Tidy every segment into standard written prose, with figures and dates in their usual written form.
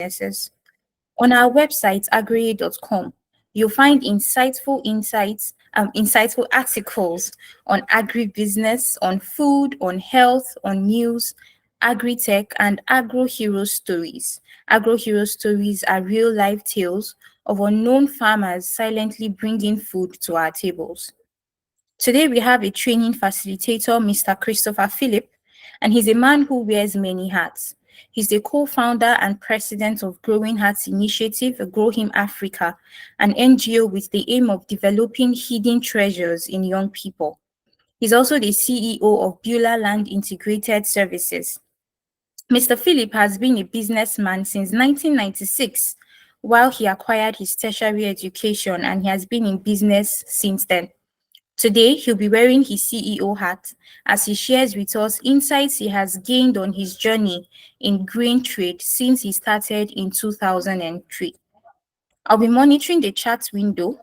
businesses. On our website, agroye.com, you'll find insightful articles on agribusiness, on food, on health, on news, agri-tech, and agro-hero stories. Agro-hero stories are real-life tales of unknown farmers silently bringing food to our tables. Today, we have a training facilitator, Mr. Christopher Philip, and he's a man who wears many hats. He's the co-founder and president of Growing Hearts Initiative, Grow Him Africa, an NGO with the aim of developing hidden treasures in young people. He's also the CEO of Beulah Land Integrated Services. Mr. Philip has been a businessman since 1996, while he acquired his tertiary education, and he has been in business since then. Today, he'll be wearing his CEO hat as he shares with us insights he has gained on his journey in grain trade since he started in 2003. I'll be monitoring the chat window,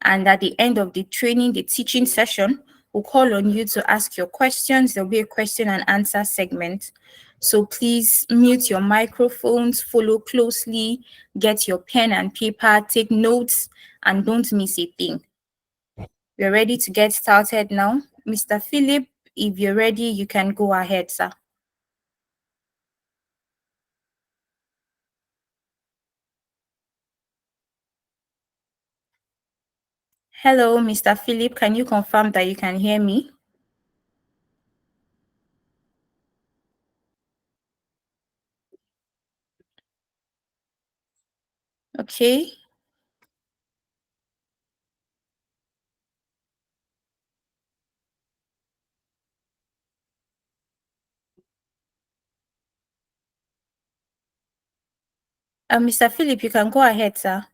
and at the end of the teaching session, we'll call on you to ask your questions. There'll be a question and answer segment. So please mute your microphones, follow closely, get your pen and paper, take notes, and don't miss a thing. We're ready to get started now. Mr. Philip, if you're ready, you can go ahead, sir. Hello, Mr. Philip. Can you confirm that you can hear me? Okay. Mr. Philip, you can go ahead, sir.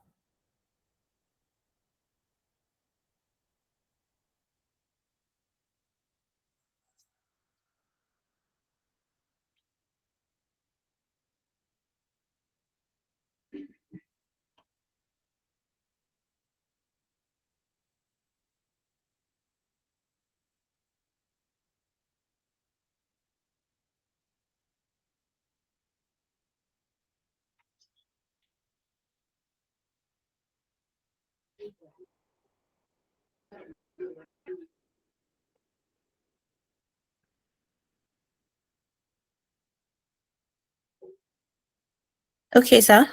Okay, sir.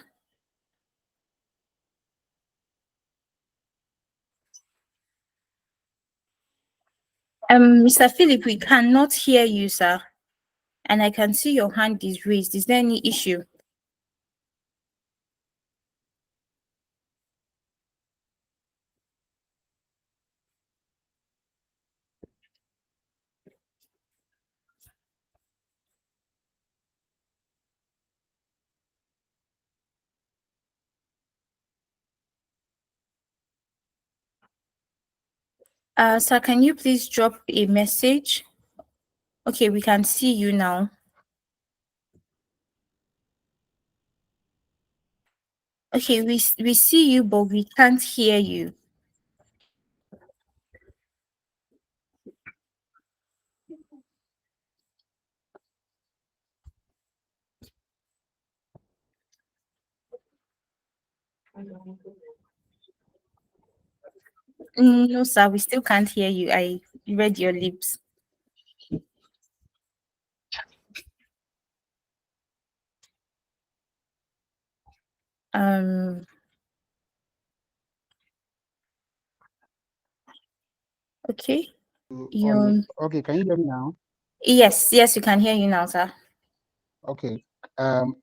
Mr. Philip, we cannot hear you, sir. And I can see your hand is raised. Is there any issue? Sir, can you please drop a message? Okay, we can see you now. Okay, we see you, but we can't hear you. No, sir, we still can't hear you. I read your lips. Okay. Okay, can you hear me now? Yes, you can hear you now, sir. Okay. Can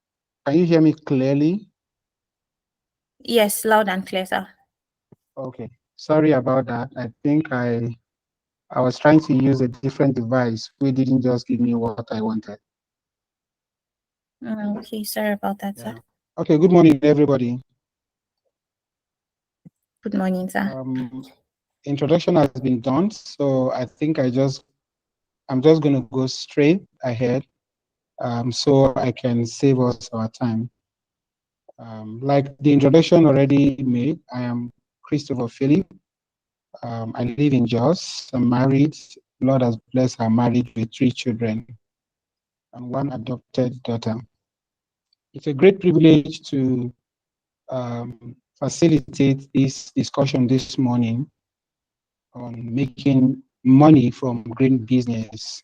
you hear me clearly? Yes, loud and clear, sir. Okay. Sorry about that. I think I was trying to use a different device. We didn't just give me what I wanted. Okay, sorry about that, sir. Okay, good morning, everybody. Good morning, sir. Introduction has been done, so I think I'm just going to go straight ahead so I can save us our time. Like the introduction already made, I am Christopher Philip. I live in Jos. I'm married. Lord has blessed her married with 3 children and 1 adopted daughter. It's a great privilege to facilitate this discussion this morning on making money from green business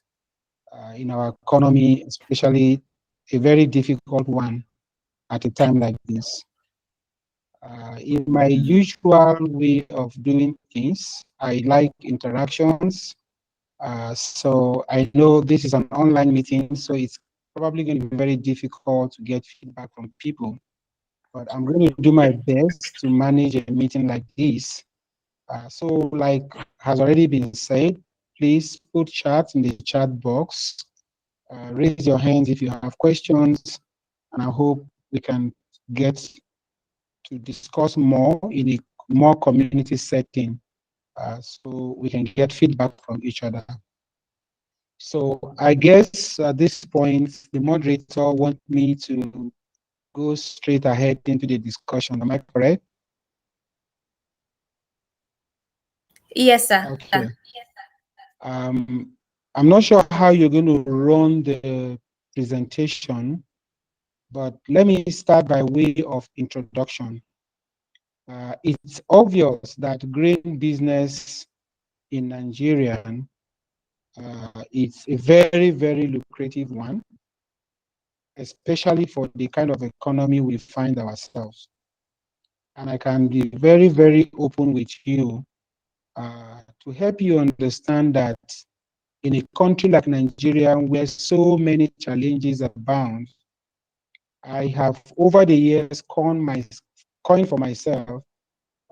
in our economy, especially a very difficult one at a time like this. In my usual way of doing things, I like interactions. So I know this is an online meeting, so it's probably going to be very difficult to get feedback from people. But I'm going to do my best to manage a meeting like this. So like has already been said, please put chat in the chat box. Raise your hands if you have questions, and I hope we can get to discuss more in a more community setting, so we can get feedback from each other. So I guess at this point, the moderator wants me to go straight ahead into the discussion. Am I correct? Yes, sir. Okay. Um, I'm not sure how you're going to run the presentation, but let me start by way of introduction. It's obvious that grain business in Nigeria, it's a very, very lucrative one, especially for the kind of economy we find ourselves. And I can be very, very open with you to help you understand that in a country like Nigeria, where so many challenges abound, I have over the years coined for myself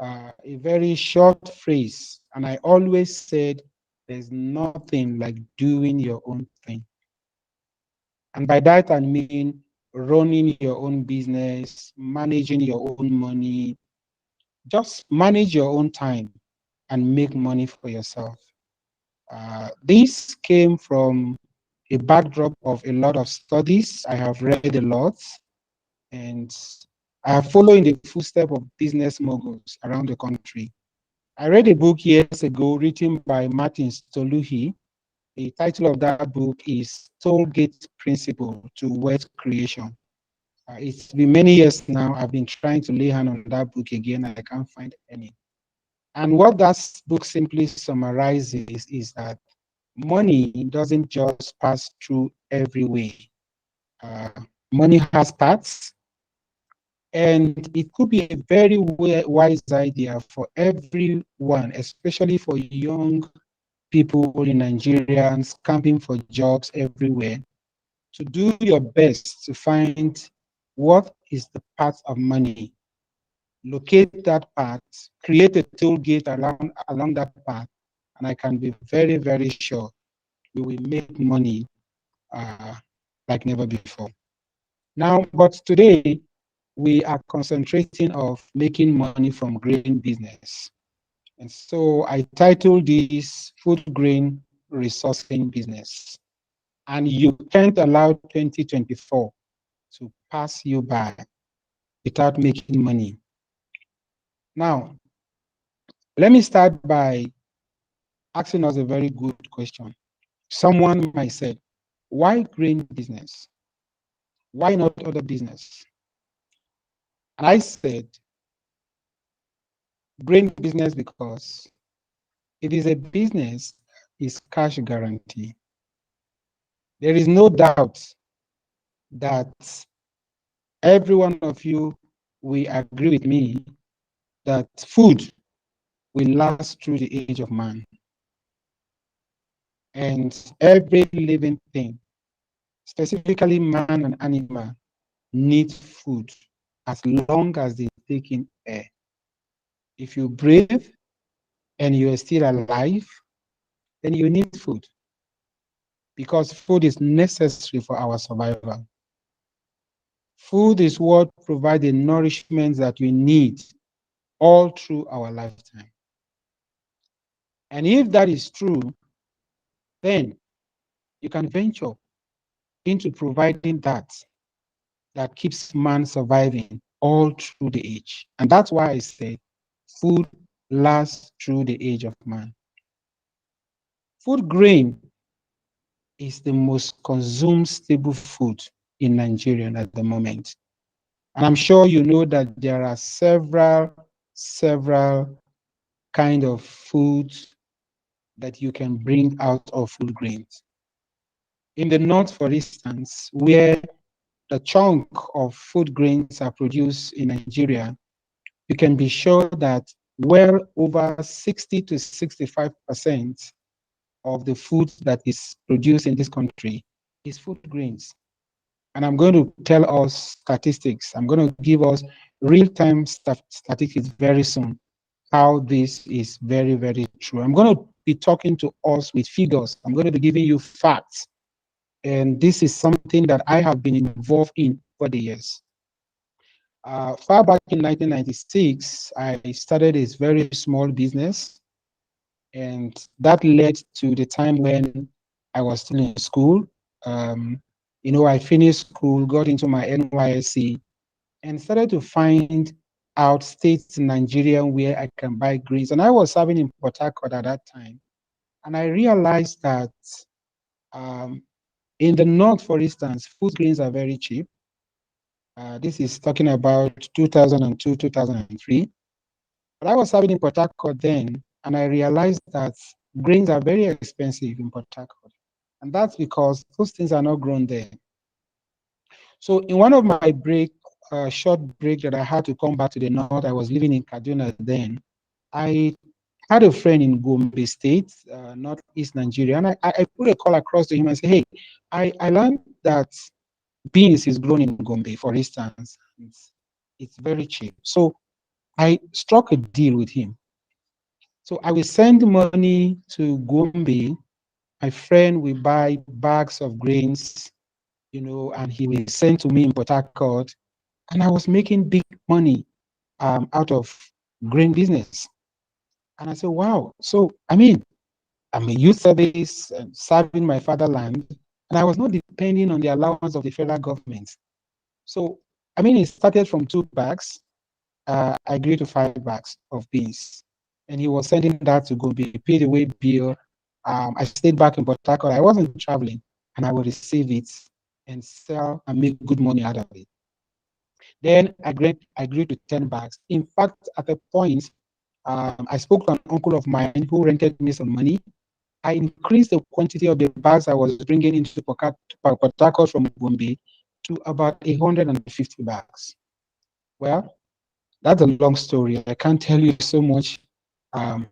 a very short phrase, and I always said, "There's nothing like doing your own thing." And by that I mean running your own business, managing your own money, just manage your own time and make money for yourself. This came from a backdrop of a lot of studies. I have read a lot, and I have followed in the footsteps of business moguls around the country. I read a book years ago written by Martin Stoluhi. The title of that book is Tollgate Principle to Wealth Creation. It's been many years now. I've been trying to lay hand on that book again. I can't find any. And what that book simply summarizes is that money doesn't just pass through every way. Uh, Money has paths, and it could be a very wise idea for everyone, especially for young people in Nigeria camping for jobs everywhere, to do your best to find what is the path of money, locate that path, create a toll gate along that path, and I can be very, very sure we will make money uh, like never before. Now, but today, we are concentrating of making money from grain business. And so I titled this Food Grain Resourcing Business. And you can't allow 2024 to pass you by without making money. Now, let me start by asking us a very good question. Someone might say, why grain business? Why not other business? And I said, grain business because it is a business, is cash guarantee. There is no doubt that every one of you will agree with me that food will last through the age of man. And every living thing, specifically man and animal, needs food as long as they take in air. If you breathe and you are still alive, then you need food because food is necessary for our survival. Food is what provides the nourishment that we need all through our lifetime. And if that is true, then you can venture into providing that keeps man surviving all through the age. And that's why I say food lasts through the age of man. Food grain is the most consumed staple food in Nigeria at the moment. And I'm sure you know that there are several kind of foods that you can bring out of food grains. In the north, for instance, where the chunk of food grains are produced in Nigeria, you can be sure that well over 60 to 65% of the food that is produced in this country is food grains. And I'm going to tell us statistics. I'm going to give us real-time statistics very soon, how this is very, very true. I'm going to be talking to us with figures. I'm going to be giving you facts. And this is something that I have been involved in for the years. Far back in 1996, I started a very small business, and that led to the time when I was still in school. Um, I finished school, got into my NYSC, and started to find out states in Nigeria where I can buy greens. And I was serving in Port Harcourt at that time, and I realized that um, in the north, for instance, food grains are very cheap. This is talking about 2002, 2003. But I was serving in Port Harcourt then, and I realized that grains are very expensive in Port Harcourt. And that's because those things are not grown there. So in one of my short break that I had to come back to the north, I was living in Kaduna then. I had a friend in Gombe State, northeast Nigeria, and I put a call across to him and said, hey, I learned that beans is grown in Gombe, for instance. It's very cheap. So I struck a deal with him. So I will send money to Gombe. My friend will buy bags of grains, and he will send to me in Port Harcourt. And I was making big money out of grain business. And I said, wow. So, I'm a youth service, serving my fatherland, and I was not depending on the allowance of the federal government. So, it started from 2 bags. I agreed to 5 bags of beans. And he was sending that to go be paid away bill. I stayed back in Port Harcourt. I wasn't traveling, and I would receive it and sell and make good money out of it. Then I agreed to 10 bags. In fact, at a point, I spoke to an uncle of mine who rented me some money. I increased the quantity of the bags I was bringing into Port Harcourt from Gombe to about 150 bags. Well, that's a long story. I can't tell you so much um,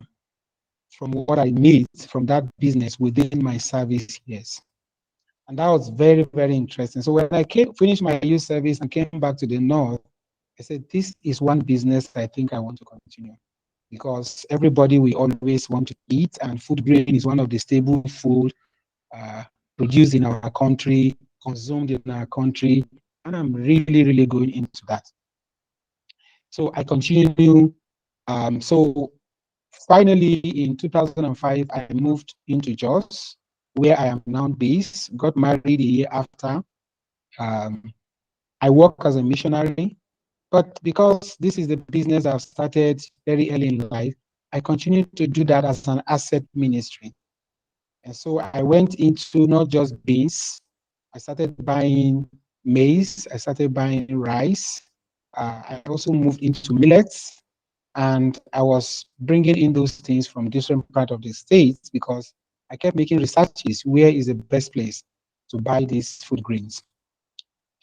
from what I made from that business within my service years. And that was very, very interesting. So when I finished my youth service and came back to the North, I said, this is one business I think I want to continue, because everybody will always want to eat, and food grain is one of the stable food uh, produced in our country, consumed in our country, and I'm really, really going into that. So I continue. So finally, in 2005, I moved into Jos, where I am now based. Got married a year after. Um, I work as a missionary, but because this is the business I've started very early in life, I continue to do that as an asset ministry. And so I went into not just beans, I started buying maize, I started buying rice. I also moved into millets, and I was bringing in those things from different parts of the states because I kept making researches. Where is the best place to buy these food grains?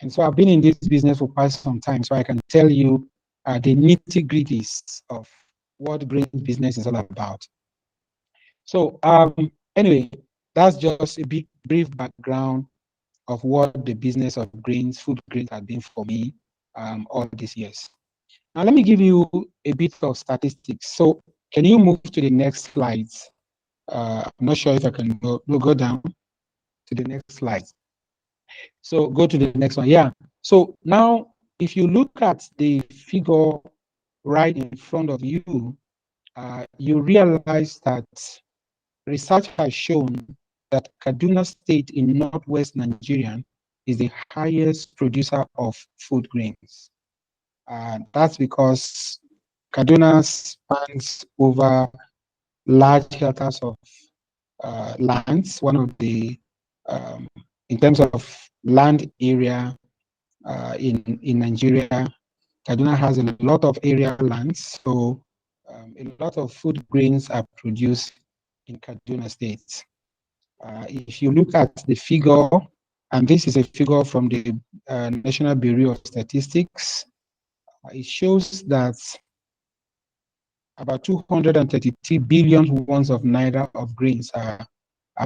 And so I've been in this business for quite some time, so I can tell you the nitty-gritties of what grain business is all about. So anyway, that's just a big brief background of what the business of grains, food grains, has been for me all these years. Now let me give you a bit of statistics. So can you move to the next slides? I'm not sure if I can go down to the next slide. So go to the next one. Yeah. So now, if you look at the figure right in front of you, you realize that research has shown that Kaduna State in northwest Nigeria is the highest producer of food grains. That's because Kaduna spans over large hectares of lands, one of the, in terms of land area, in Nigeria. Kaduna has a lot of area lands, so a lot of food grains are produced in Kaduna State. If you look at the figure, and this is a figure from the National Bureau of Statistics, it shows that about 233 billion ones of naira of grains are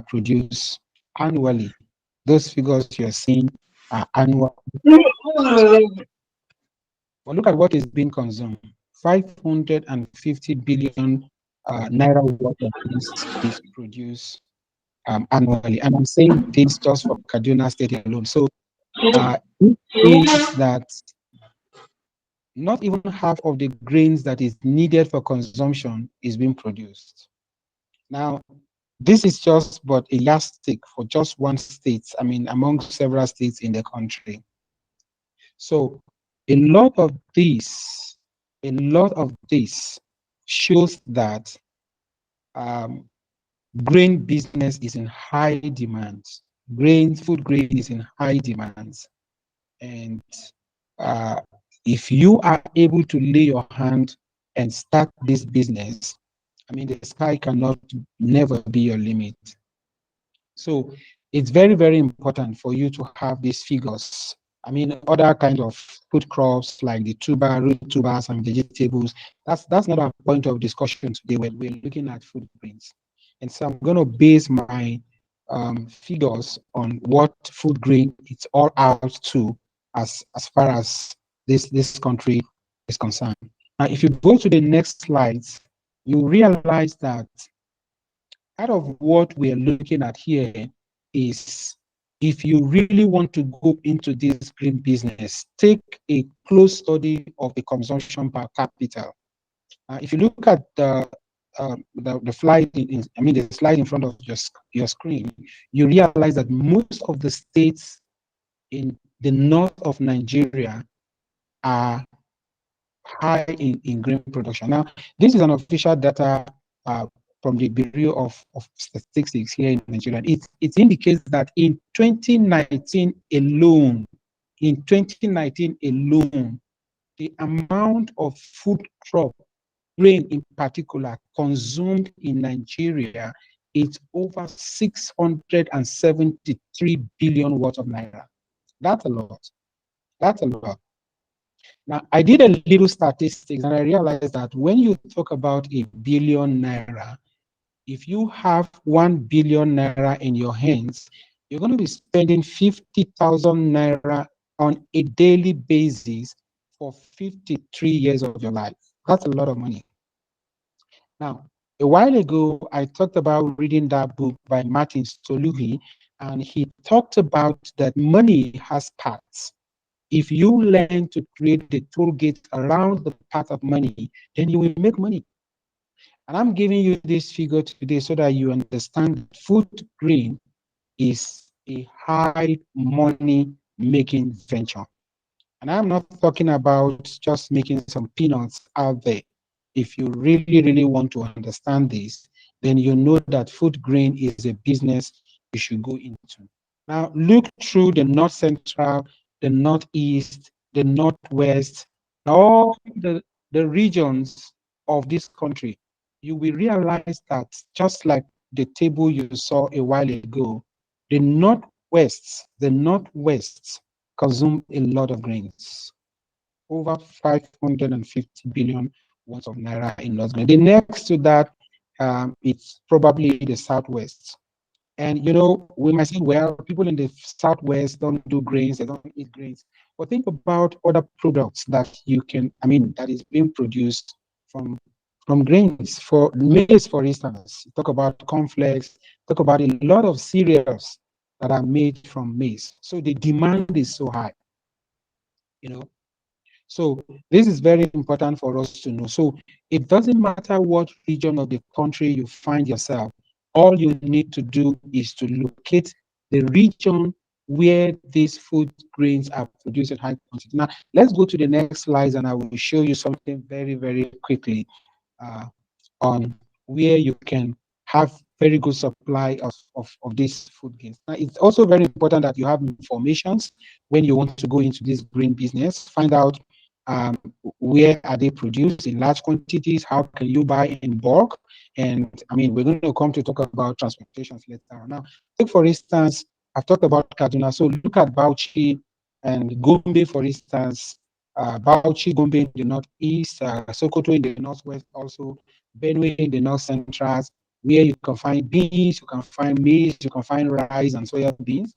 produced annually. Those figures you're seeing are annual. But look at what is being consumed. 550 billion naira worth of this is produced annually. And I'm saying this just for Kaduna State alone. So it means that not even half of the grains that is needed for consumption is being produced. Now, this is just but a yardstick for just one state, I mean, among several states in the country. So a lot of this shows that um, grain business is in high demand. Food grain is in high demand. And uh, if you are able to lay your hand and start this business, I mean, the sky cannot never be your limit. So it's very, very important for you to have these figures. I mean, other kind of food crops like the root tubers and vegetables, that's not our point of discussion today. We're looking at food grains. And so I'm going to base my figures on what food grain it's all out to as far as this country is concerned. Now, if you go to the next slides, you realize that part of what we are looking at here is if you really want to go into this green business, take a close study of the consumption per capita. If you look at the slide, the slide in front of your screen, you realize that most of the states in the north of Nigeria are high in grain production. Now, this is an official data from the Bureau of Statistics here in Nigeria. It indicates that in 2019 alone, the amount of food crop, grain in particular, consumed in Nigeria is over 673 billion worth of naira. That's a lot. That's a lot. Now, I did a little statistics and I realized that when you talk about a billion naira, if you have 1 billion naira in your hands, you're going to be spending 50,000 naira on a daily basis for 53 years of your life. That's a lot of money. Now, a while ago, I talked about reading that book by Martin Stoluhi, and he talked about that money has paths. If you learn to create the toll gate around the path of money, then you will make money. And I'm giving you this figure today so that you understand that food grain is a high money making venture. And I'm not talking about just making some peanuts out there. If you really, really want to understand this, then you know that food grain is a business you should go into. Now, look through the North Central, the Northeast, the Northwest, all the regions of this country. You will realize that just like the table you saw a while ago, the Northwest consume a lot of grains, over 550 billion worth of naira in lost grain. The next to that, it's probably the Southwest. And we might say, well, people in the Southwest don't do grains, they don't eat grains. But think about other products that that is being produced from grains. For maize, for instance, talk about cornflakes, talk about a lot of cereals that are made from maize. So the demand is so high, you know. So this is very important for us to know. So it doesn't matter what region of the country you find yourself, all you need to do is to locate the region where these food grains are produced in high quantity. Now, let's go to the next slide and I will show you something very, very quickly on where you can have very good supply of these food grains. Now, it's also very important that you have informations when you want to go into this green business. Find out um, where are they produced in large quantities, how can you buy in bulk, and I mean, we're going to come to talk about transportations later on. Now, take for instance, I've talked about Kaduna, so look at Bauchi and Gombe, for instance. Bauchi, Gombe in the northeast, Sokoto in the northwest, also Benue in the north central, where you can find beans, you can find maize, you can find rice and soya beans.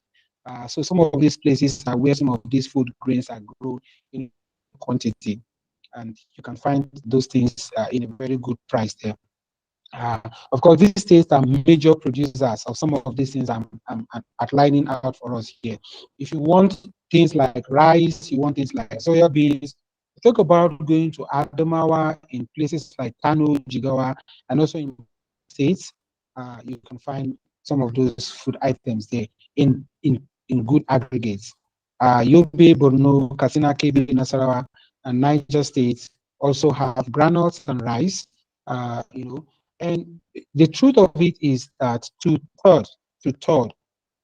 So some of these places are where some of these food grains are grown in quantity, and you can find those things in a very good price there. Of course, these states are major producers of some of these things I'm outlining out for us here. If you want things like rice, you want things like soya beans, talk about going to Adamawa in places like Kano, Jigawa, and also in states, you can find some of those food items there in good aggregates. Yobe, Borno, Katsina, Kebbi, Nasarawa, and Niger states also have granules and rice, and the truth of it is that two-third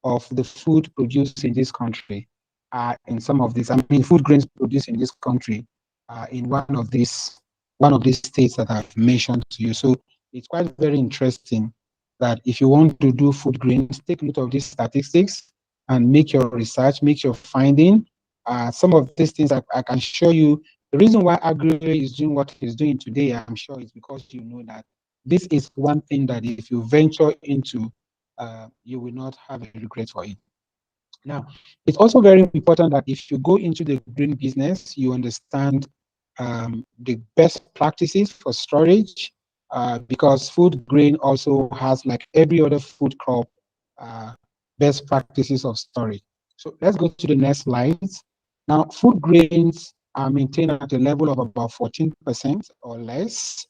of the food produced in this country are in some of these, I mean, food grains produced in this country in one of these states that I've mentioned to you. So it's quite very interesting that if you want to do food grains, take note of these statistics and make your research, make your finding. Some of these things I can show you. The reason why Agroye is doing what he's doing today, I'm sure, is because you know that this is one thing that if you venture into, you will not have a regret for it. Now, it's also very important that if you go into the green business, you understand the best practices for storage, because food grain also has, like every other food crop, uh, best practices of storage. So let's go to the next slide. Now, food grains are maintained at a level of about 14% or less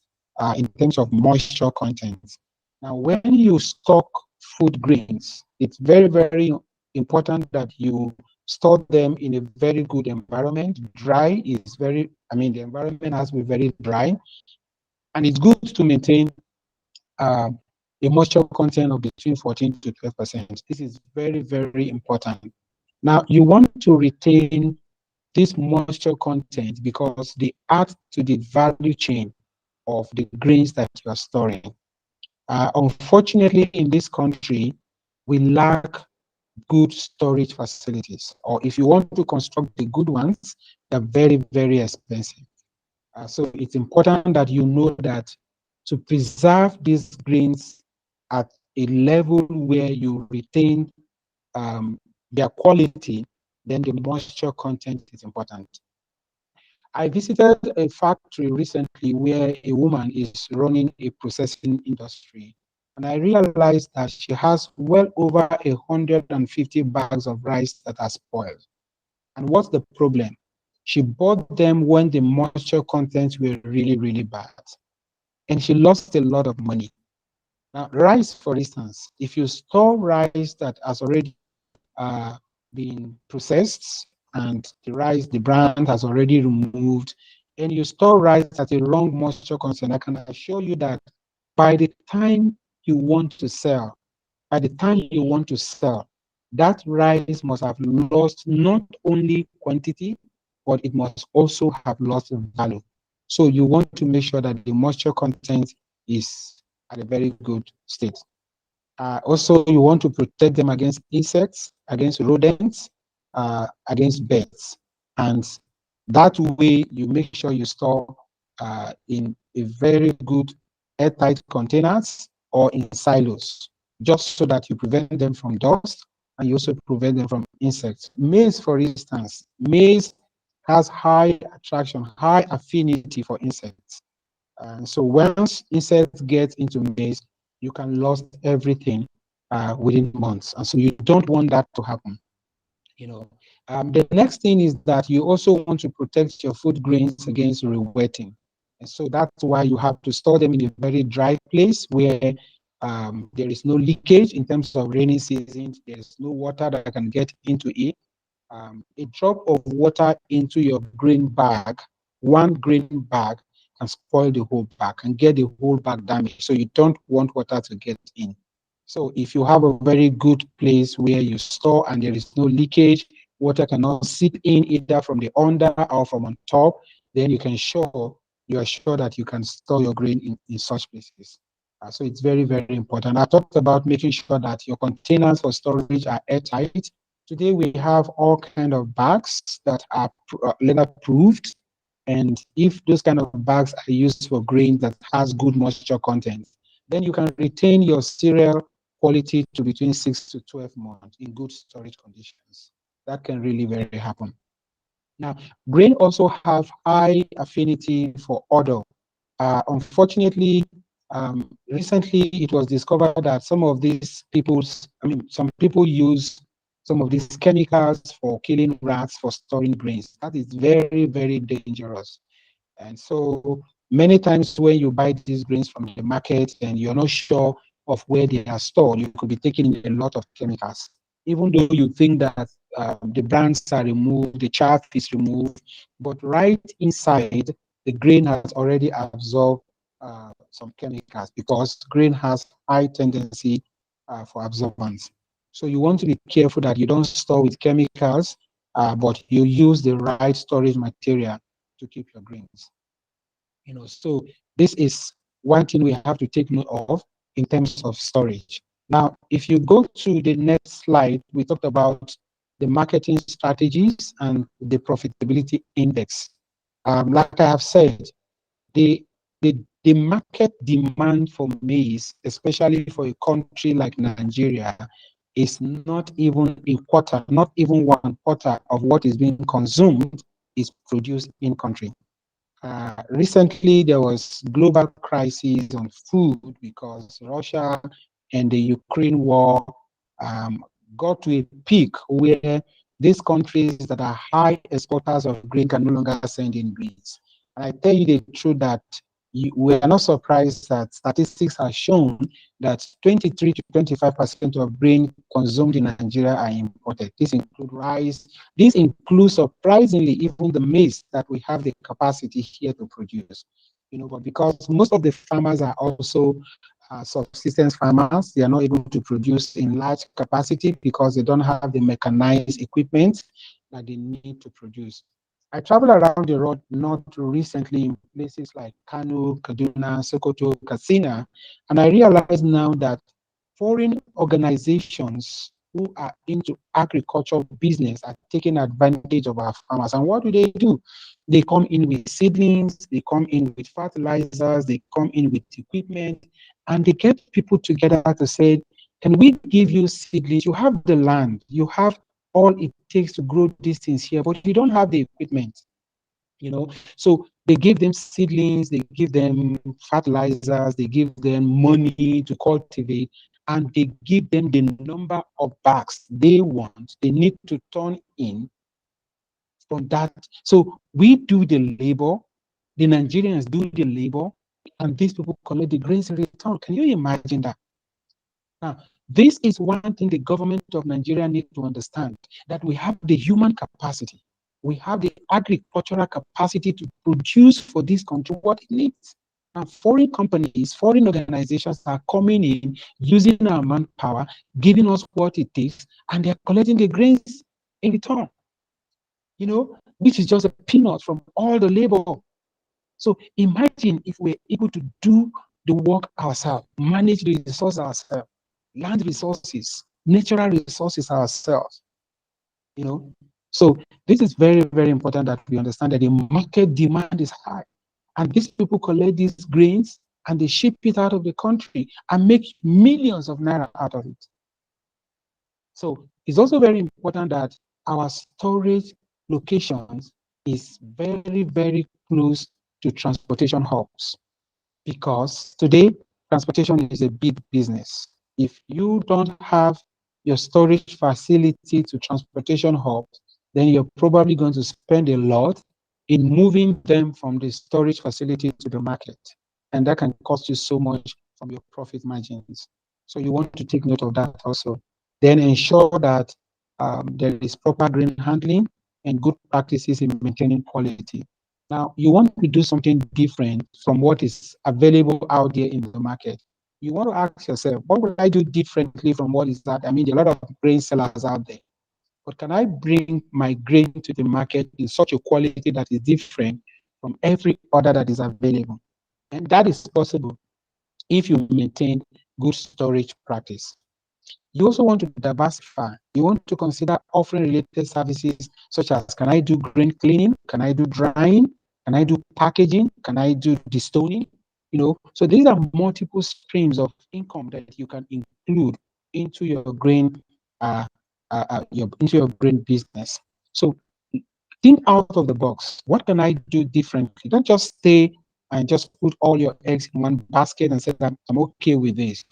in terms of moisture content. Now, when you stock food grains, it's very, very important that you store them in a very good environment. Dry is very, I mean, the environment has to be very dry, and it's good to maintain uh, a moisture content of between 14 to 12%. This is very, very important. Now, you want to retain this moisture content because they add to the value chain of the grains that you are storing. Unfortunately, in this country, we lack good storage facilities, or if you want to construct the good ones, they're very, very expensive. So it's important that you know that to preserve these grains at a level where you retain their quality, then the moisture content is important. I visited a factory recently where a woman is running a processing industry, and I realized that she has well over 150 bags of rice that are spoiled. And what's the problem? She bought them when the moisture contents were really, really bad, and she lost a lot of money. Now, rice, for instance, if you store rice that has already uh, been processed and the rice, the brand has already removed, and you store rice at a wrong moisture content, I can assure you that by the time you want to sell, that rice must have lost not only quantity, but it must also have lost value. So you want to make sure that the moisture content is at a very good state. Also, you want to protect them against insects, against rodents, against birds. And that way, you make sure you store in a very good airtight containers or in silos, just so that you prevent them from dust and you also prevent them from insects. Maize, for instance, maize has high attraction, high affinity for insects. And so once insects get into maize, you can lose everything within months. And so you don't want that to happen. You know, the next thing is that you also want to protect your food grains against rewetting. And so that's why you have to store them in a very dry place where there is no leakage in terms of rainy season. There is no water that can get into it. A drop of water into your grain bag, one grain bag, can spoil the whole bag and get the whole bag damaged. So you don't want water to get in. So if you have a very good place where you store and there is no leakage, water cannot seep in either from the under or from on top, then you are sure that you can store your grain in such places. So it's very, very important. I talked about making sure that your containers for storage are airtight. Today we have all kind of bags that are leather proofed, and if those kind of bags are used for grains that has good moisture content, then you can retain your cereal quality to between 6 to 12 months in good storage conditions. That can really very happen. Now, grain also have high affinity for odor. Unfortunately, recently it was discovered that some of these some people use some of these chemicals for killing rats for storing grains. That is very, very dangerous. And so many times when you buy these grains from the market and you're not sure of where they are stored, you could be taking in a lot of chemicals. Even though you think that the brands are removed, the chaff is removed, but right inside, the grain has already absorbed some chemicals because grain has high tendency for absorbance. So you want to be careful that you don't store with chemicals, but you use the right storage material to keep your grains. So this is one thing we have to take note of in terms of storage. Now, if you go to the next slide, we talked about the marketing strategies and the profitability index. Like I have said, the, the market demand for maize, especially for a country like Nigeria, is not even a quarter, not even one quarter of what is being consumed is produced in country. Recently, there was global crisis on food because Russia and the Ukraine war um, got to a peak where these countries that are high exporters of grain can no longer send in grains. And I tell you the truth that we are not surprised that statistics have shown that 23 to 25% of grain consumed in Nigeria are imported. This includes rice. This includes, surprisingly, even the maize that we have the capacity here to produce. But because most of the farmers are also subsistence farmers, they are not able to produce in large capacity because they don't have the mechanized equipment that they need to produce. I travel around the world not recently in places like Kano, Kaduna, Sokoto, Katsina, and I realize now that foreign organizations who are into agricultural business are taking advantage of our farmers. And what do? They come in with seedlings, they come in with fertilizers, they come in with equipment, and they get people together to say, can we give you seedlings? You have the land, you have all it takes to grow these things here, but you don't have the equipment. So they give them seedlings, they give them fertilizers, they give them money to cultivate, and they give them the number of bags they want, they need to turn in from that. So we do the labor, the Nigerians do the labor, and these people collect the grains in return. Can you imagine that? Now, this is one thing the government of Nigeria needs to understand, that we have the human capacity. We have the agricultural capacity to produce for this country what it needs. And foreign companies, foreign organizations are coming in, using our manpower, giving us what it takes, and they're collecting the grains in return, which is just a peanut from all the labor. So imagine if we're able to do the work ourselves, manage the resources ourselves, land resources, natural resources ourselves, you know. So this is very, very important that we understand that the market demand is high. And these people collect these grains and they ship it out of the country and make millions of naira out of it. So it's also very important that our storage locations is very, very close to transportation hubs, because today transportation is a big business. If you don't have your storage facility to transportation hubs, then you're probably going to spend a lot in moving them from the storage facility to the market. And that can cost you so much from your profit margins. So you want to take note of that also. Then ensure that there is proper grain handling and good practices in maintaining quality. Now, you want to do something different from what is available out there in the market. you want to ask yourself, what will I do differently from what is that? I mean, there are a lot of grain sellers out there, but can I bring my grain to the market in such a quality that is different from every other that is available? And that is possible if you maintain good storage practice. You also want to diversify. You want to consider offering related services such as, can I do grain cleaning? Can I do drying? Can I do packaging? Can I do destoning? So these are multiple streams of income that you can include into your grain, into your grain business. So think out of the box. What can I do differently? Don't just stay and just put all your eggs in one basket and say, I'm okay with this.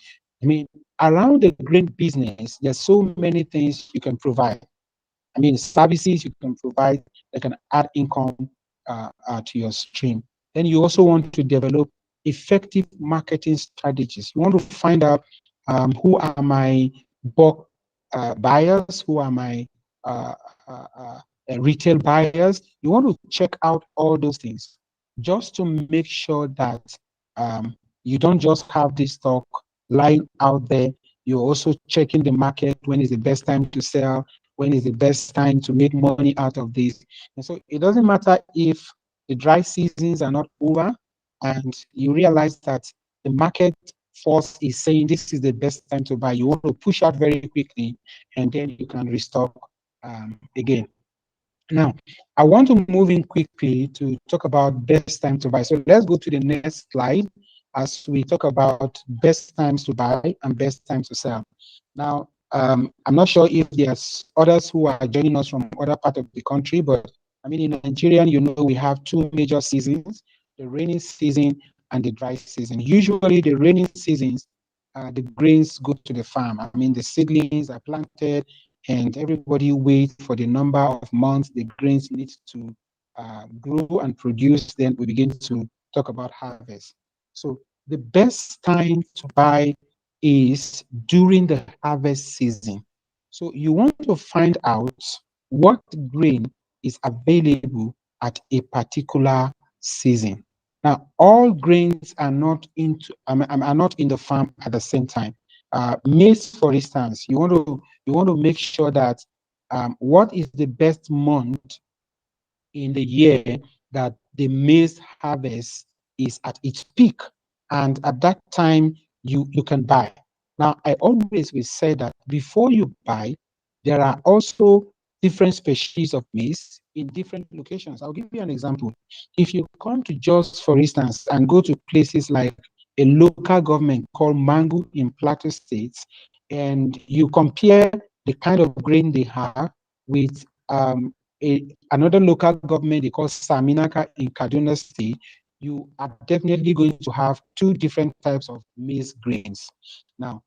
I mean, around the grain business, there's so many things you can provide. I mean, services you can provide that can add income to your stream. Then you also want to develop effective marketing strategies. You want to find out who are my bulk buyers, who are my uh, uh, uh, retail buyers. You want to check out all those things just to make sure that you don't just have this stock lying out there. You're also checking the market. When is the best time to sell? When is the best time to make money out of this? And so it doesn't matter if the dry seasons are not over and you realize that the market force is saying this is the best time to buy. You want to push out very quickly and then you can restock again. Now, I want to move in quickly to talk about best time to buy. So let's go to the next slide as we talk about best times to buy and best times to sell. Now, I'm not sure if there's others who are joining us from other part of the country, but I mean, in Nigeria, we have two major seasons, the rainy season and the dry season. Usually the rainy seasons, the grains go to the farm. I mean, the seedlings are planted and everybody waits for the number of months the grains need to grow and produce. Then we begin to talk about harvest. So the best time to buy is during the harvest season. So you want to find out what grain is available at a particular season. Now, all grains are not are not in the farm at the same time. Maize, for instance, you want to make sure that what is the best month in the year that the maize harvest is at its peak, and at that time you can buy. Now, I always will say that before you buy, there are also different species of maize in different locations. I'll give you an example. If you come to Jos, for instance, and go to places like a local government called Mangu in Plateau States, and you compare the kind of grain they have with another local government they call Saminaka in Kaduna State, you are definitely going to have two different types of maize grains. Now,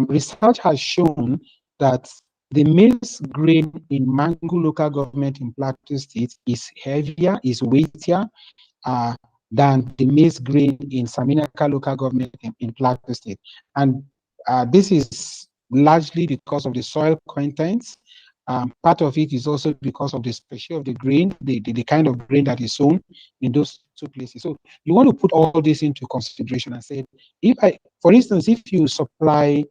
research has shown that the maize grain in Mangu local government in Plateau State is heavier, is weightier than the maize grain in Saminaka local government in Plateau State. And this is largely because of the soil contents. Part of it is also because of the species of the grain, the kind of grain that is sown in those two places. So you want to put all this into consideration and say, for instance, if you supply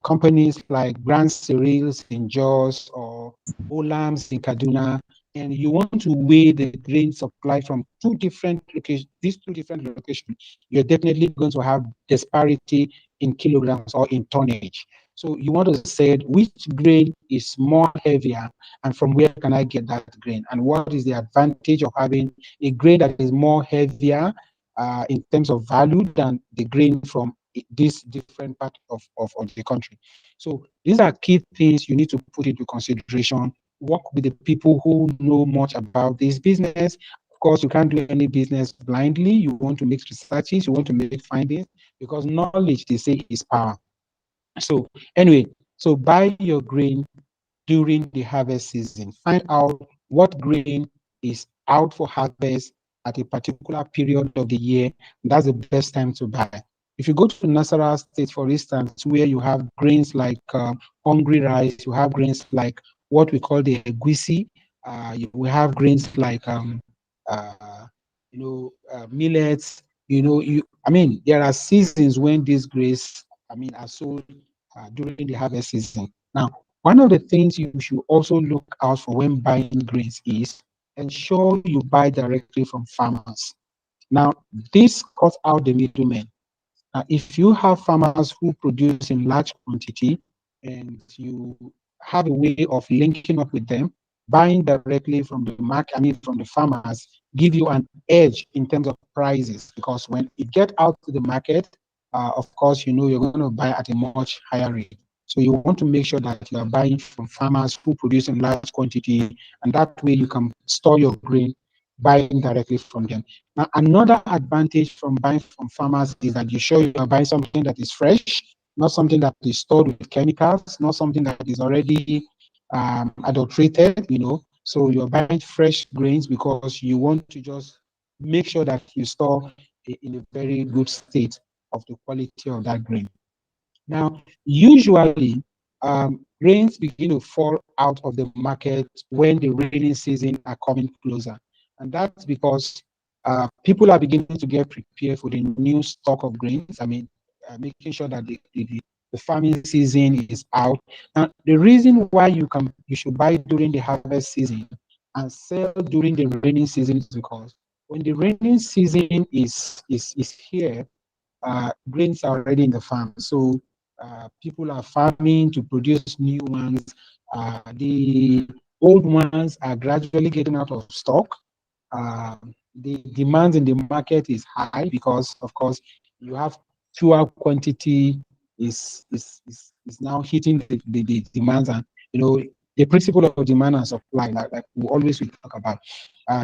companies like Grand Cereals in Jos or Olams in Kaduna, and you want to weigh the grain supply from two different locations, these two different locations, you're definitely going to have disparity in kilograms or in tonnage. So you want to say which grain is more heavier and from where can I get that grain? And what is the advantage of having a grain that is more heavier in terms of value than the grain from this different part of the country? So these are key things you need to put into consideration. Work with the people who know much about this business. Of course, you can't do any business blindly. You want to make researches, you want to make findings, because knowledge, they say, is power. So anyway, so buy your grain during the harvest season. Find out what grain is out for harvest at a particular period of the year. That's the best time to buy. If you go to Nasarawa State, for instance, where you have grains like hungry rice, you have grains like what we call the eguisi, we have grains like millets, there are seasons when these grapes, are sold during the harvest season. Now, one of the things you should also look out for when buying grains is ensure you buy directly from farmers. Now, this cuts out the middlemen. If you have farmers who produce in large quantity and you have a way of linking up with them, buying directly from the market, from the farmers, give you an edge in terms of prices. Because when it get out to the market, of course, you're going to buy at a much higher rate. So you want to make sure that you are buying from farmers who produce in large quantity, and that way you can store your grain buying directly from them. Now, another advantage from buying from farmers is that you sure you are buying something that is fresh, not something that is stored with chemicals, not something that is already adulterated, So you're buying fresh grains because you want to just make sure that you store in a very good state of the quality of that grain. Now, usually, grains begin to fall out of the market when the rainy season are coming closer. And that's because people are beginning to get prepared for the new stock of grains. Making sure that the farming season is out. Now, the reason why you should buy during the harvest season and sell during the rainy season is because when the rainy season is here, grains are already in the farm. So people are farming to produce new ones. The old ones are gradually getting out of stock. The demand in the market is high because, of course, you have fewer quantity is now hitting the demands, and the principle of demand and supply, like we talk about.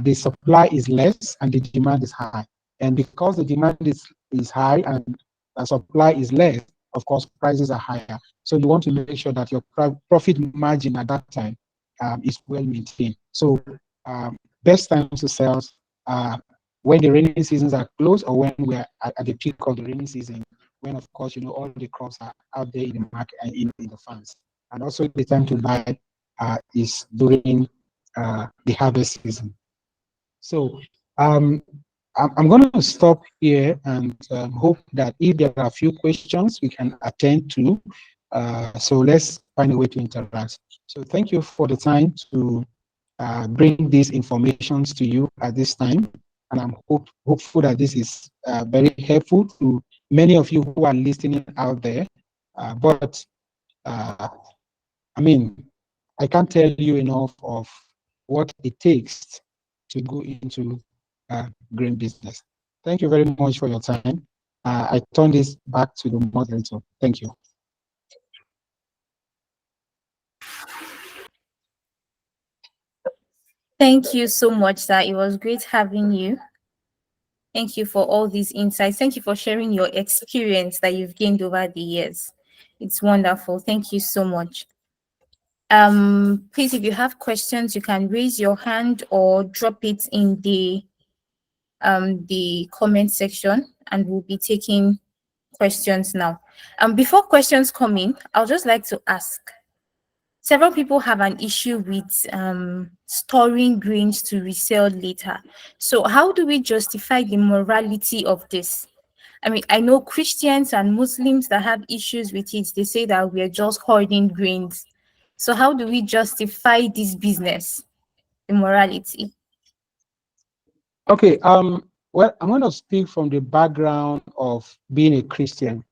The supply is less and the demand is high, and because the demand is high and the supply is less, of course, prices are higher. So you want to make sure that your profit margin at that time is well maintained. So best time to sell uh, when the rainy seasons are closed, or when we are at the peak of the rainy season, when of course all the crops are out there in the market and in the farms. And also the time to buy is during the harvest season. So um, I'm going to stop here and hope that if there are a few questions we can attend to. So let's find a way to interact. So thank you for the time to bring these informations to you at this time. And I'm hopeful that this is very helpful to many of you who are listening out there. But uh, I mean, I can't tell you enough of what it takes to go into grain business. Thank you very much for your time. I turn this back to the moderator. Thank you. Thank you so much, sir. It was great having you. Thank you for all these insights. Thank you for sharing your experience that you've gained over the years. It's wonderful. Thank you so much. Please, if you have questions, you can raise your hand or drop it in the comment section, and we'll be taking questions now. Before questions come in, I'll just like to ask. Several people have an issue with storing grains to resell later. So, how do we justify the morality of this? I mean, I know Christians and Muslims that have issues with it. They say that we are just hoarding grains. So, how do we justify this business, the morality? Okay. Well, I'm going to speak from the background of being a Christian.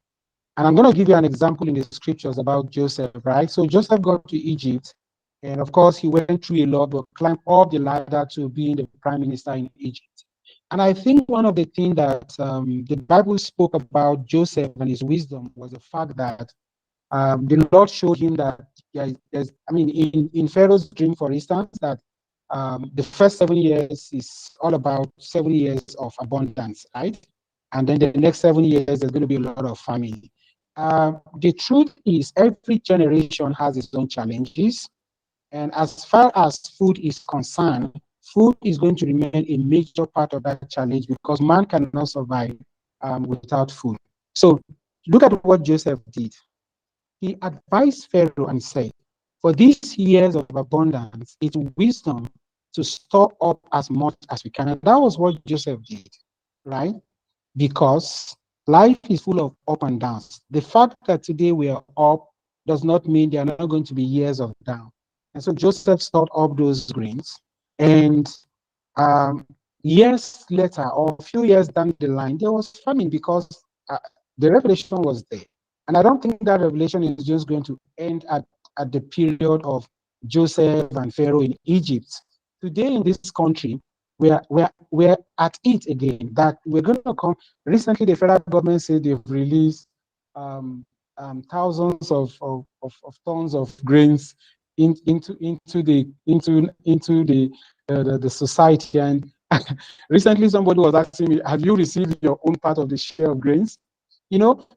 And I'm going to give you an example in the scriptures about Joseph, right? So Joseph got to Egypt, and of course, he went through a lot, but climbed up the ladder to being the prime minister in Egypt. And I think one of the things that the Bible spoke about Joseph and his wisdom was the fact that the Lord showed him that in Pharaoh's dream, for instance, that the first 7 years is all about 7 years of abundance, right? And then the next 7 years, there's going to be a lot of famine. The truth is, every generation has its own challenges. And as far as food is concerned, food is going to remain a major part of that challenge because man cannot survive without food. So look at what Joseph did. He advised Pharaoh and said, for these years of abundance, it's wisdom to store up as much as we can. And that was what Joseph did, right? because life is full of up and downs. The fact that today we are up does not mean there are not going to be years of down. And so Joseph stored up those grains, and um, years later, or a few years down the line, there was famine because the revelation was there. And I don't think that revelation is just going to end at the period of Joseph and Pharaoh in Egypt. Today in this country, we're at it again, that we're going to come. Recently, the federal government said they've released um, thousands of tons of grains into the society. And recently, somebody was asking me, "Have you received your own part of the share of grains?"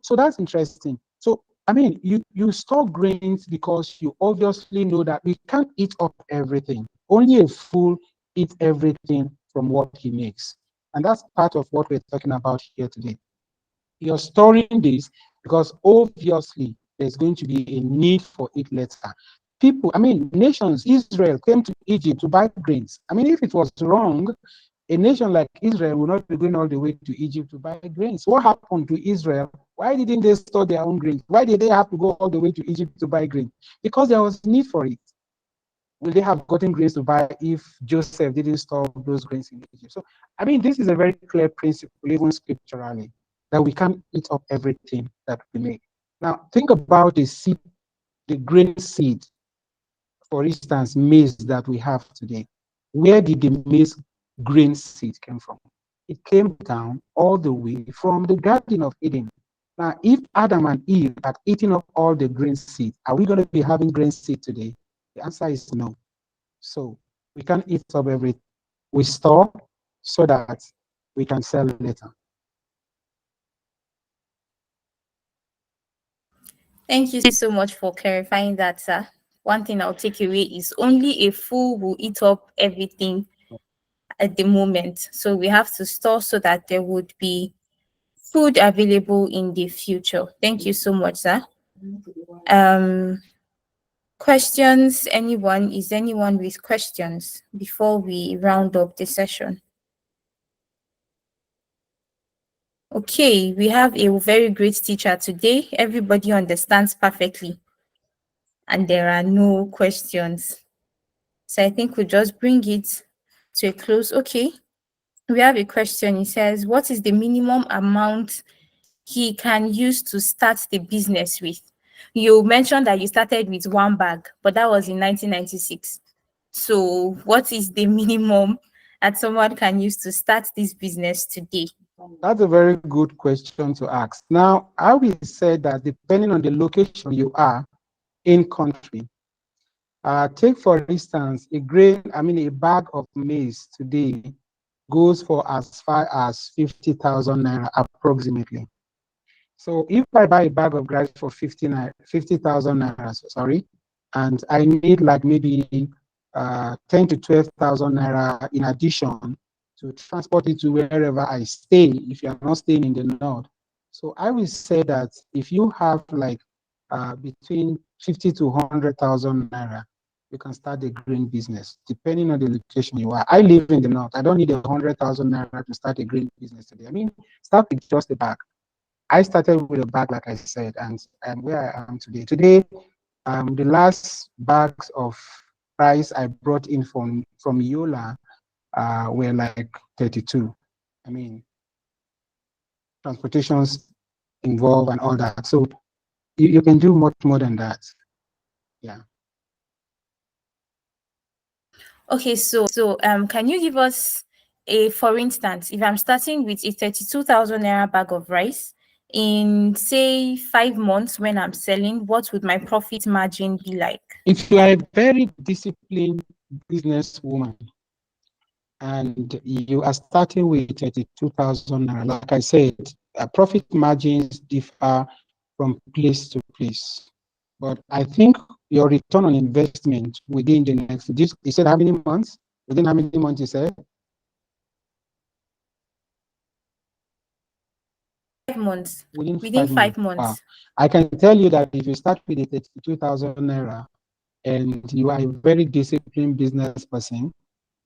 So that's interesting. So I mean, you store grains because you obviously know that we can't eat up everything. Only a fool eats everything from what he makes, and that's part of what we're talking about here today. You're storing this because obviously there's going to be a need for it later. People, I mean, nations, Israel came to Egypt to buy grains. I mean, if it was wrong, a nation like Israel will not be going all the way to Egypt to buy grains. What happened to Israel? Why didn't they store their own grains? Why did they have to go all the way to Egypt to buy grain? Because there was need for it. Will they have gotten grains to buy if Joseph didn't store those grains in Egypt? So, I mean, this is a very clear principle, even scripturally, that we can't eat up everything that we make. Now, think about the seed, the grain seed, for instance, maize that we have today. Where did the maize grain seed come from? It came down all the way from the Garden of Eden. Now, if Adam and Eve had eaten up all the grain seed, are we going to be having grain seed today? The answer is no. So we can't eat up everything. We store so that we can sell later. Thank you so much for clarifying that, sir. One thing I'll take away is only a fool will eat up everything at the moment. So we have to store so that there would be food available in the future. Thank you so much, sir. Um, Questions? Anyone? Is anyone with questions before we round up the session? Okay, we have a very great teacher today. Everybody understands perfectly, and there are no questions. So I think we'll just bring it to a close. Okay, we have a question. It says, what is the minimum amount he can use to start the business with? You mentioned that you started with one bag, but that was in 1996. So what is the minimum that someone can use to start this business today? That's a very good question to ask. Now, I will say that depending on the location you are in country, take for instance a bag of maize today goes for as far as 50,000 naira approximately. So if I buy a bag of rice for 50,000 naira, sorry, and I need like maybe 10 to 12,000 naira in addition to transport it to wherever I stay, if you are not staying in the north. So I will say that if you have like between 50 to 100,000 naira, you can start a grain business, depending on the location you are. I live in the north. I don't need 100,000 naira to start a grain business today. I mean, start with just a bag. I started with a bag, like I said, and where I am today. Today, the last bags of rice I brought in from Yola were like 32. I mean, transportations involved and all that. So you can do much more than that. Yeah. Okay, so can you give us for instance, if I'm starting with a 32,000 naira bag of rice in say 5 months when I'm selling, what would my profit margin be like? If you are a very disciplined businesswoman and you are starting with 32,000 naira, like I said, profit margins differ from place to place. But I think your return on investment within the next, you said how many months? Within how many months you said? 5 months. Within Within 5 months. five Wow. months. I can tell you that if you start with a 32,000 naira and you are a very disciplined business person,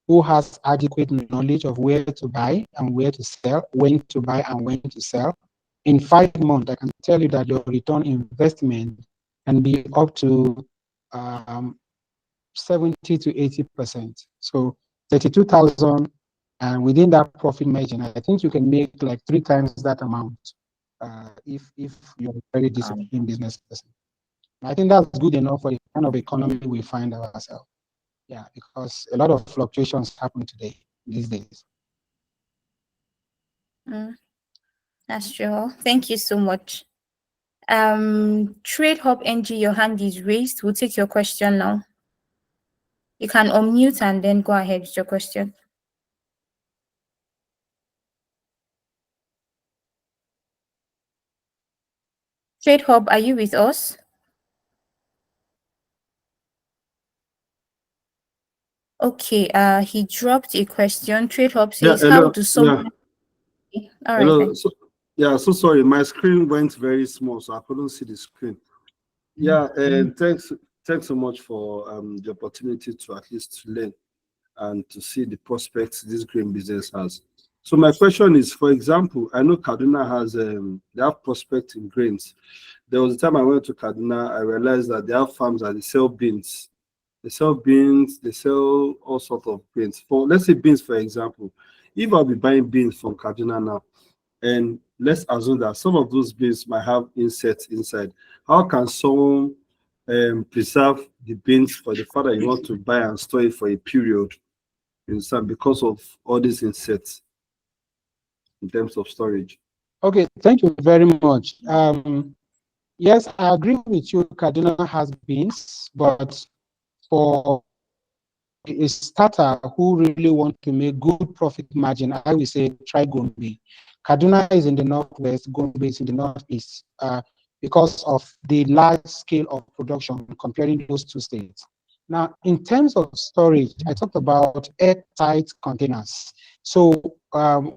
who has adequate knowledge of where to buy and where to sell, when to buy and when to sell. In 5 months, I can tell you that your return investment can be up to um, 70 to 80%. So 32,000, and within that profit margin, I think you can make like 3 times that amount if you're a very Um, disciplined business person. I think that's good enough for the kind of economy we find ourselves. Yeah, because a lot of fluctuations happen today, these days. mm, that's true. Thank you so much. Trade Hub NG, your hand is raised. We'll take your question now. You can unmute and then go ahead with your question. Trade Hub, are you with us? Okay, he dropped a question. Trade Hub Yeah, says, how hello. do Yeah, someone... All right, hello. fine. So sorry, my screen went very small, so I couldn't see the screen. Yeah, and thanks so much for the opportunity to at least learn and to see the prospects this grain business has. So my question is, for example, I know Kaduna has they have prospect in grains. There was a time I went to Kaduna, I realized that they have farms that they sell beans. They sell beans, they sell all sorts of beans. For let's say beans, for example, if I'll be buying beans from Kaduna now, and let's assume that some of those beans might have insects inside. How can someone preserve the beans for the fact that you want to buy and store it for a period, you understand, because of all these insects in terms of storage? Okay, thank you very much. Yes, I agree with you. Kaduna has beans, but for a starter who really want to make good profit margin, I will say try Gombe. Kaduna is in the northwest, Gombe is in the northeast, because of the large scale of production comparing those two states. Now, in terms of storage, I talked about airtight containers. So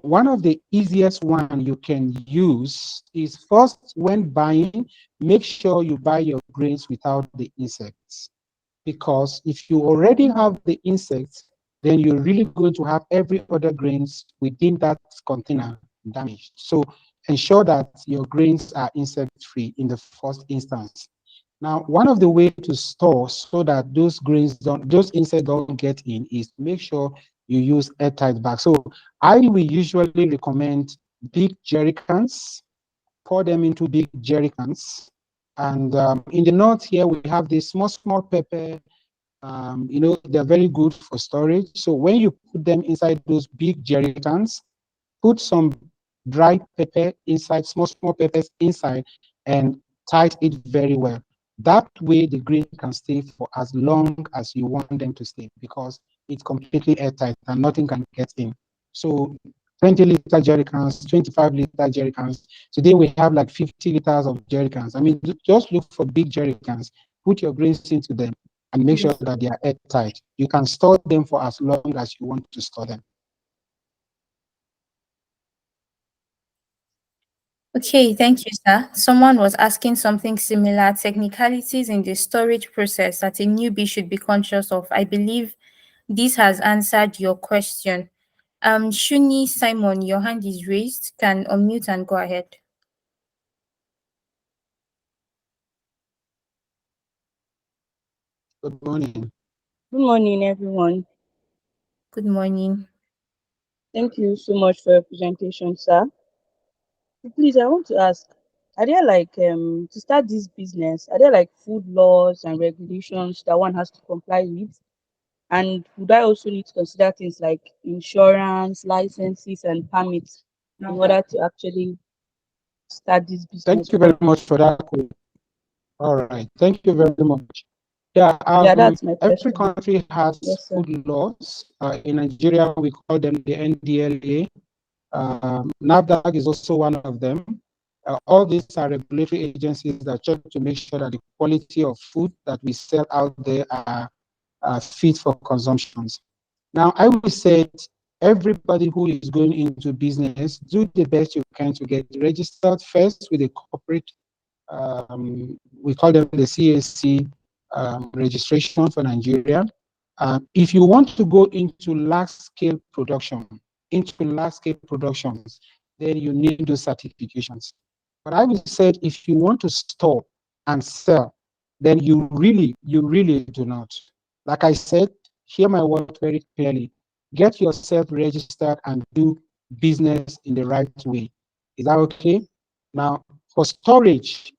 one of the easiest one you can use is first when buying, make sure you buy your grains without the insects, because if you already have the insects, then you're really going to have every other grains within that container damaged. So ensure that your grains are insect free in the first instance. Now, one of the ways to store so that those insects don't get in is make sure you use airtight bags. So I will usually recommend big jerry cans, pour them into big jerry cans. And in the north here, we have this small pepper. They're very good for storage. So when you put them inside those big jerry cans, put some dried pepper inside, small peppers inside, and tight it very well. That way the grain can stay for as long as you want them to stay, because it's completely airtight and nothing can get in. So 20-liter jerry cans, 25-liter jerry cans. Today we have like 50 liters of jerry cans. I mean, just look for big jerry cans, put your grains into them, and make sure that they are airtight. You can store them for as long as you want to store them. Okay, thank you, sir. Someone was asking something similar, technicalities in the storage process that a newbie should be conscious of. I believe this has answered your question. Shuni Simon, your hand is raised. Can unmute and go ahead. Good morning. Good morning, everyone. Good morning. Thank you so much for your presentation, sir. Please, I want to ask, are there like to start this business, are there like food laws and regulations that one has to comply with? And would I also need to consider things like insurance, licenses, and permits in order to actually start this business Thank you with? very much for that. All right. Thank you very much. Yeah, Yeah, that's my every question. country has Yes, sir. food laws. In Nigeria, we call them the NDLA. NAFDAC is also one of them. All these are regulatory agencies that check to make sure that the quality of food that we sell out there are fit for consumptions. Now, I will say everybody who is going into business, do the best you can to get registered first with a corporate, we call them the CAC registration for Nigeria. If you want to go into large scale productions, then you need those certifications. But I would say if you want to store and sell, then you really do not. Like I said, hear my word very clearly. Get yourself registered and do business in the right way. Is that okay? Now, for storage,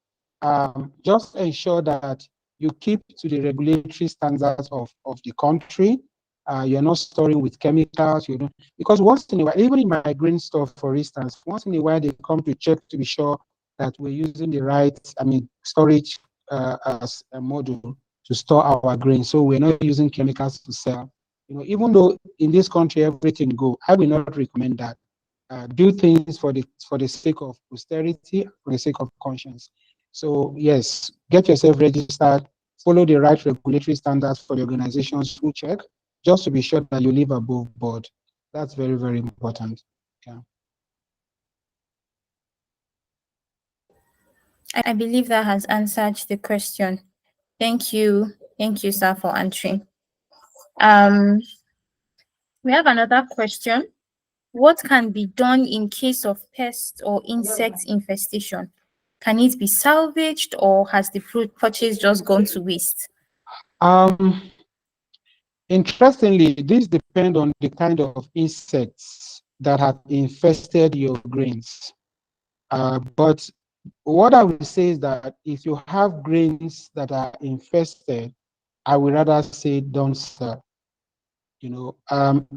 just ensure that you keep to the regulatory standards of the country. You're not storing with chemicals. You don't, because once in a while, even in my grain store, for instance, once in a while they come to check to be sure that we're using the right, storage as a module to store our grain. So we're not using chemicals to sell. Even though in this country everything go, I will not recommend that. Do things for the sake of posterity, for the sake of conscience. So yes, get yourself registered, follow the right regulatory standards for the organizations who check, just to be sure that you live above board. That's very, very important. Yeah. I believe that has answered the question. Thank you. Thank you, sir, for answering. Um, we have another question. What can be done in case of pest or insect infestation? Can it be salvaged or has the fruit purchase just gone to waste? Interestingly, this depends on the kind of insects that have infested your grains. But what I would say is that if you have grains that are infested, I would rather say don't sell.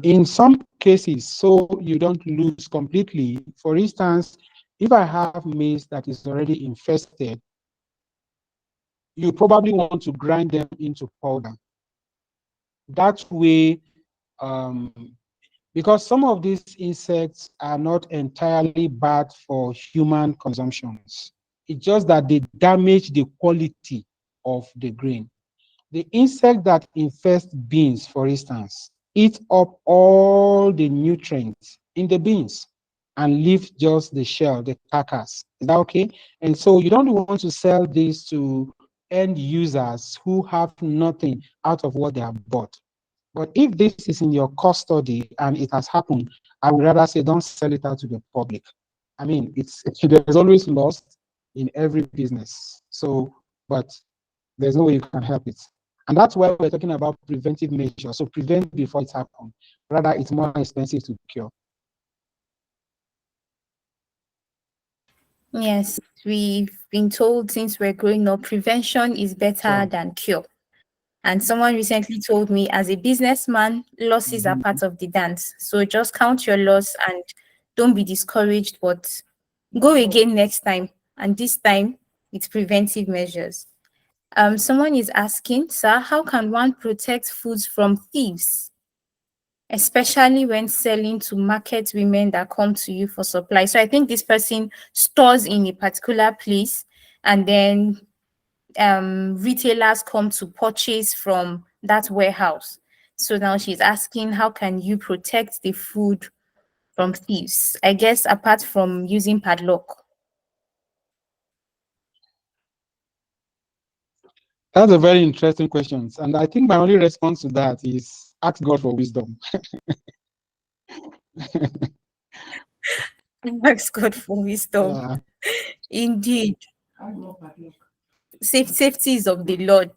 In some cases, so you don't lose completely. For instance, if I have maize that is already infested, you probably want to grind them into powder. That way, um, because some of these insects are not entirely bad for human consumptions. It's just that they damage the quality of the grain. The insect that infests beans, for instance, eat up all the nutrients in the beans and leave just the shell, the carcass. Is that okay? And so you don't want to sell this to end users who have nothing out of what they have bought. But if this is in your custody and it has happened, I would rather say don't sell it out to the public. I mean, there's always loss in every business. So, but there's no way you can help it. And that's why we're talking about preventive measures. So prevent before it happens. Rather, it's more expensive to cure. Yes, we've been told since we're growing up, prevention is better than cure. And someone recently told me, as a businessman, losses are part of the dance. So just count your loss and don't be discouraged, but go again next time. And this time, it's preventive measures. Someone is asking, sir, how can one protect foods from thieves, especially when selling to market women that come to you for supply? So I think this person stores in a particular place, and then retailers come to purchase from that warehouse. So now she's asking, how can you protect the food from thieves? I guess apart from using padlock. That's a very interesting question. And I think my only response to that is ask God for wisdom. Ask God for wisdom. Yeah. Indeed. Safety is of the Lord.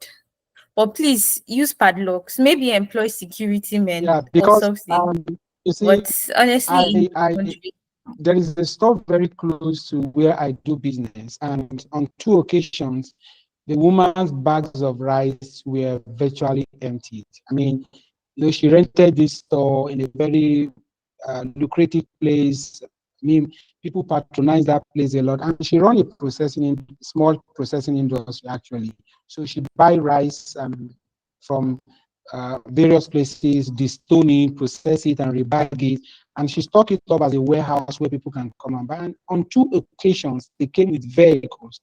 But please use padlocks. Maybe employ security men Yeah, or because something. you see, But honestly, in this I country, there is a store very close to where I do business, and on 2 occasions, the woman's bags of rice were virtually emptied. I mean, she rented this store in a very lucrative place. I mean, people patronize that place a lot, and she run a small processing industry actually. So she buy rice from various places, destone it, process it, and rebag it, and she stock it up as a warehouse where people can come and buy. And on 2 occasions, they came with vehicles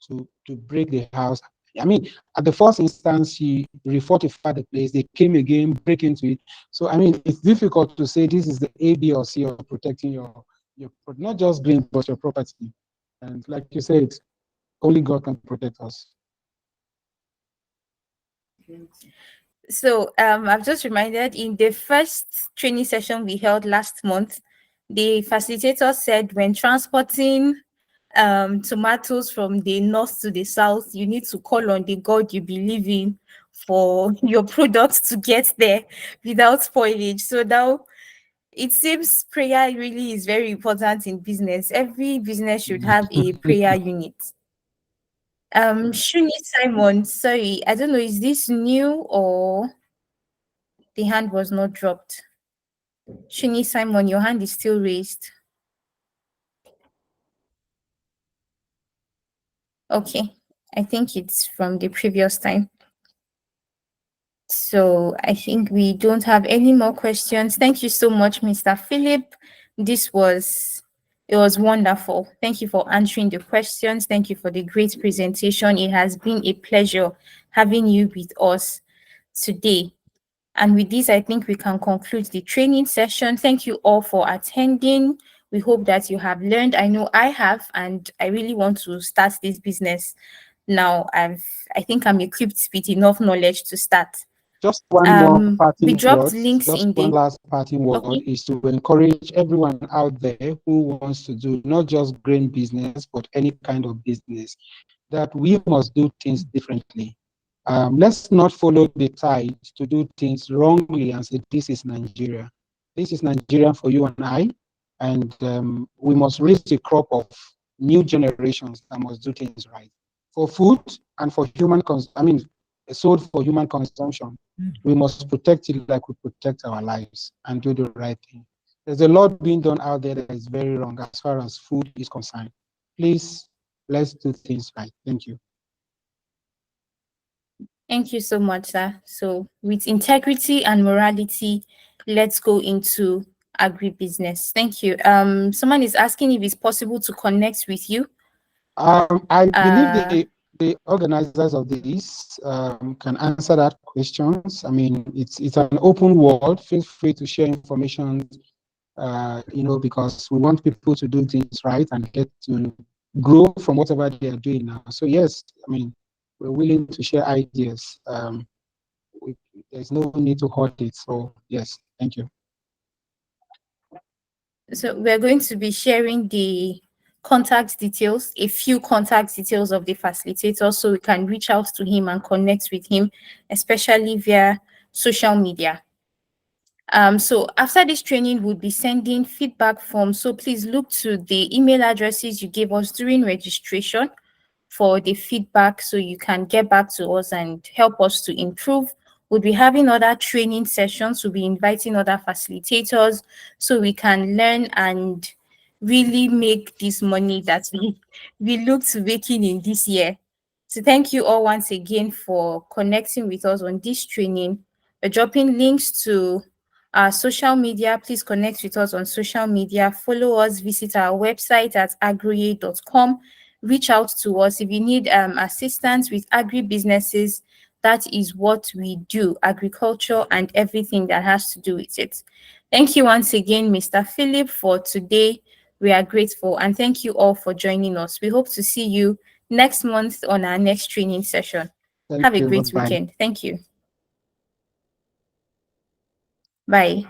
to break the house. I mean, at the first instance, she refortified the place. They came again, break into it. So, I mean, it's difficult to say this is the A, B, or C of protecting your not just green, but your property. And like you said, only God can protect us. So I've just reminded in the first training session we held last month, the facilitator said when transporting tomatoes from the north to the south, you need to call on the God you believe in for your products to get there without spoilage. So now it seems prayer really is very important in business. Every business should have a prayer unit. Shuni Simon, sorry, I don't know, is this new or the hand was not dropped? Shuni Simon, your hand is still raised. Okay, I think it's from the previous time. So I think we don't have any more questions. Thank you so much, Mr. Philip. This was it was wonderful. Thank you for answering the questions. Thank you for the great presentation. It has been a pleasure having you with us today. And with this, I think we can conclude the training session. Thank you all for attending. We hope that you have learned. I know I have, and I really want to start this business now. I think I'm equipped with enough knowledge to start. Just one more We parting dropped word, links just in one the last parting word okay. is to encourage everyone out there who wants to do not just grain business, but any kind of business, that we must do things differently. Let's not follow the tide to do things wrongly and say, this is Nigeria. This is Nigeria for you and I. And we must raise a crop of new generations that must do things right. For food and for sold for human consumption, we must protect it like we protect our lives and do the right thing. There's a lot being done out there that is very wrong as far as food is concerned. Please, let's do things right. Thank you. Thank you so much, sir. So with integrity and morality, let's go into agribusiness. Thank you. Someone is asking if it's possible to connect with you. I believe Uh the organizers of this can answer that questions. I mean, it's an open world. Feel free to share information, because we want people to do things right and get to grow from whatever they are doing now. So yes, I mean, we're willing to share ideas. There's no need to hoard it. So yes, thank you. so we're going to be sharing the contact details, a few contact details of the facilitator so we can reach out to him and connect with him, especially via social media. So after this training, we'll be sending feedback forms. So please look to the email addresses you gave us during registration for the feedback so you can get back to us and help us to improve. We'll be having other training sessions. We'll be inviting other facilitators so we can learn and really make this money that we look to making in this year. So thank you all once again for connecting with us on this training. We're dropping links to our social media. Please connect with us on social media. Follow us, visit our website at agroye.com. Reach out to us if you need assistance with agri businesses. That is what we do, agriculture and everything that has to do with it. Thank you once again, Mr. Philip, for today. We are grateful and thank you all for joining us. We hope to see you next month on our next training session. Thank Have a you. great Bye-bye. weekend. Thank you. Bye.